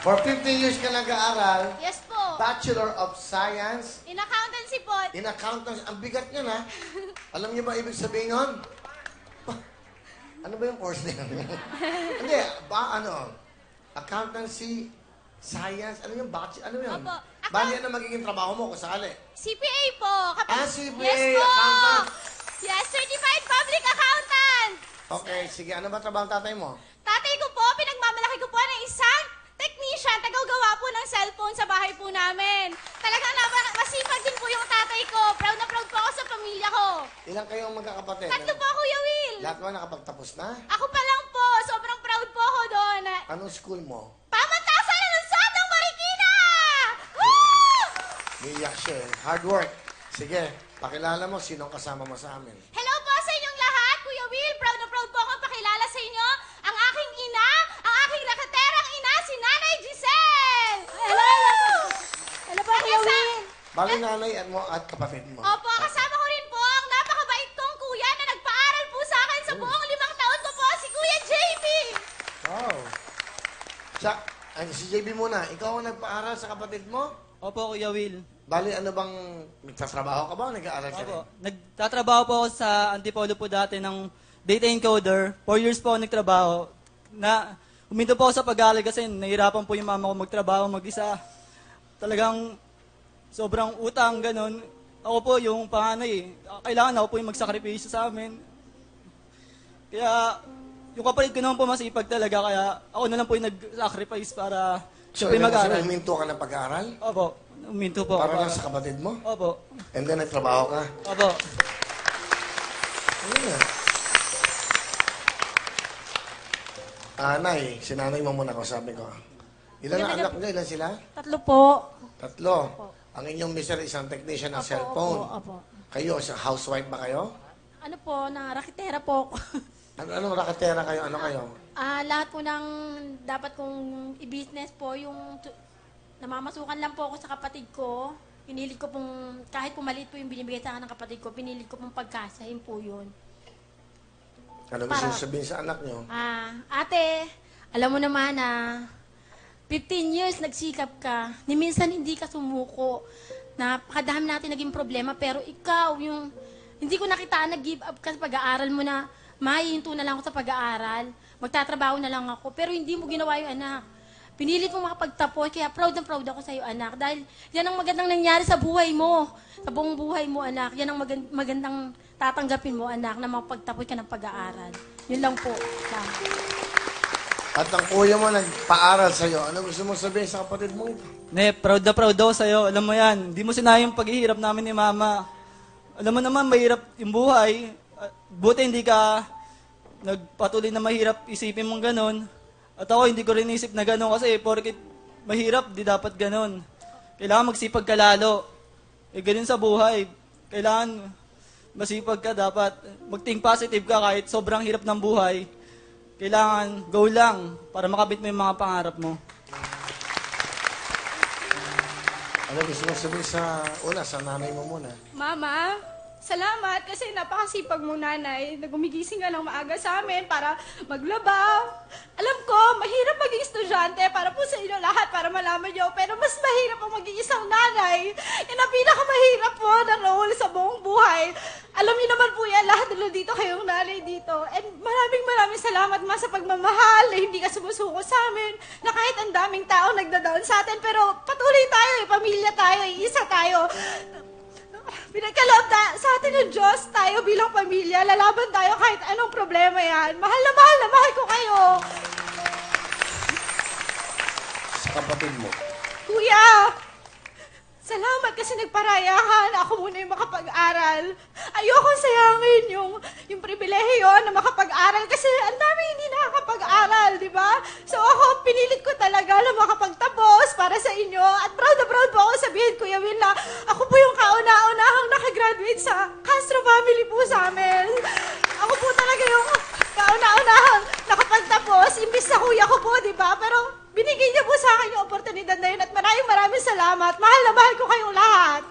For 15 years ka nag-aaral, Yes po. Bachelor of Science In accountancy po. in Accountancy. Ang bigat niya na. Alam niyo ba ibig sabihin nun? Ano ba yung course na yun? Hindi, Accountancy, Science, ano yung bachelor? Ano yun? Opo. Bali, ano magiging trabaho mo kung sakali? CPA po. CPA, Yes po. accountant. Yes, Certified Public Accountant. Okay, sige. Ano ba trabaho ng tatay mo? Tatay ko po, pinagmamalaki ko po ng isang technician, tagagawa po ng cellphone sa bahay po namin. Talagang masipag din po yung tatay ko. Proud na proud po ako sa pamilya ko. Ilang kayong magkakapatid? 3 po, Kuya Will. Lahat ba nakapagtapos na? Ako pa lang po. Sobrang proud po ako doon. Anong school mo? Pamantasan ng Lungsod ng Marikina! Woo! Niyak siya eh. Hard work. Sige, pakilala mo sinong kasama mo sa amin. Hello po sa inyong lahat, Kuya Will. Proud na proud po ako pakilala sa inyo ang aking ina, ang aking nakaterang ina, si Nanay Giselle! Hello! Hello po, Kuya Will. Bali nanay at mo at kapatid mo. Opo, kasama ko rin po ang napakabait kong kuya na nagpaaral po sa akin sa buong 5 taon ko po, si Kuya JB! Wow. Si JB muna, ikaw ang nagpaaral sa kapatid mo? Opo, Kuya Will. Bali, ano bang, nagtatrabaho ka ba o nag-aaral ka Opo. rin? Nagtatrabaho po ako sa Antipolo po dati ng data encoder. 4 years po ako nagtrabaho. Huminto po ako sa pag-aaral kasi nahirapan po yung mama ko magtrabaho mag-isa. Talagang sobrang utang, ganun. Ako po yung panganay. Kailangan ako po yung magsakripisyo sa amin. Kaya yung kapatid ko naman po masipag talaga. Kaya ako na lang po yung nag-sacrifice para So, siya po yung mag-aaral. huminto ka ng pag-aaral? Opo. Huminto po Para ako. lang sa kapatid mo? Opo. And then nagtrabaho ka? Opo. Ano na? Nay, si nanay mo muna kausapin ko. Ilan ang anak niya? Ilan sila? 3 po. 3. Ang inyong mister isang technician ng cellphone. Opo. Kayo, housewife ba kayo? Ano po, na rakitera po ako. Anong raketera kayo? Ano kayo? Lahat po ng dapat kong i-business po, yung namamasukan lang po ako sa kapatid ko. Pinilit ko pong, kahit po maliit po yung binibigay sa akin ng kapatid ko, pinilit ko pong pagkasahin po yun. Ano gusto niyo sabihin sa anak niyo? Ate, alam mo naman na 15 years nagsikap ka, ni minsan hindi ka sumuko. Napakadami natin naging problema, pero ikaw, yung hindi ko nakitaan nag-give up ka sa pag-aaral mo na mahihinto na lang ako sa pag-aaral, magtatrabaho na lang ako, pero hindi mo ginawa yung anak. Pinilit mo makapagtapos, kaya proud na proud ako sa iyo, anak. Dahil yan ang magandang nangyari sa buhay mo, sa buong buhay mo, anak. Yan ang magandang tatanggapin mo, anak, na makapagtapos ka ng pag-aaral. Yun lang po. At ang kuya mo nagpaaral sa'yo, ano gusto mo sabihin sa kapatid mo? Ne, proud na proud ako sa'yo. Alam mo yan, hindi mo sinayang paghihirap namin ni Mama. Alam mo naman, mahirap yung buhay. Buti hindi ka nagpatuloy na mahirap isipin mong ganun. At ako, hindi ko rin isip na ganun kasi porket mahirap, di dapat ganun. Kailangan magsipag ka lalo. Ganun sa buhay. Kailangan masipag ka, dapat mag-think positive ka kahit sobrang hirap ng buhay. Kailangan go lang para makabit mo yung mga pangarap mo. Ano gusto mo sabihin sa nanay mo muna? Mama, salamat kasi napakasipag mo, nanay, na gumigising ka ng maaga sa amin para maglaba. Alam ko, mahirap maging estudyante para po sa inyo lahat, para malaman nyo, pero mas mahirap ang maging isang nanay. Yan ang pinakamahirap po na role sa buong buhay. Alam niyo naman po yan, lahat dito kayong nanay dito. And maraming salamat, ma, sa pagmamahal na hindi ka sumusuko sa amin, na kahit ang daming tao nagda-down sa atin, pero patuloy tayo, pamilya tayo, isa tayo. Pinagkaloob sa atin ng Diyos, tayo bilang pamilya, lalaban tayo kahit anong problema yan. Mahal na mahal ko kayo. Sa kapatid mo? Kuya, salamat kasi nagparayahan. Ako muna yung makapag-aral. Ayokong sayangin yung pribilehiyo na makapag-aral kasi ang dami hindi nakakapag-aral, di ba? So ako, pinilit ko talaga na makapagtapos para sa inyo. At proud na proud po ako sabihin, Kuya Will, na ako po yung kauna-unahang nakagraduate sa Castro family po sa amin. Ako po talaga yung kauna-unahang nakapagtapos. Imbis sa kuya ko po, di ba? Pero binigay niyo po sa akin yung oportunidad na yun at maraming salamat. Mahal na mahal ko kayong lahat.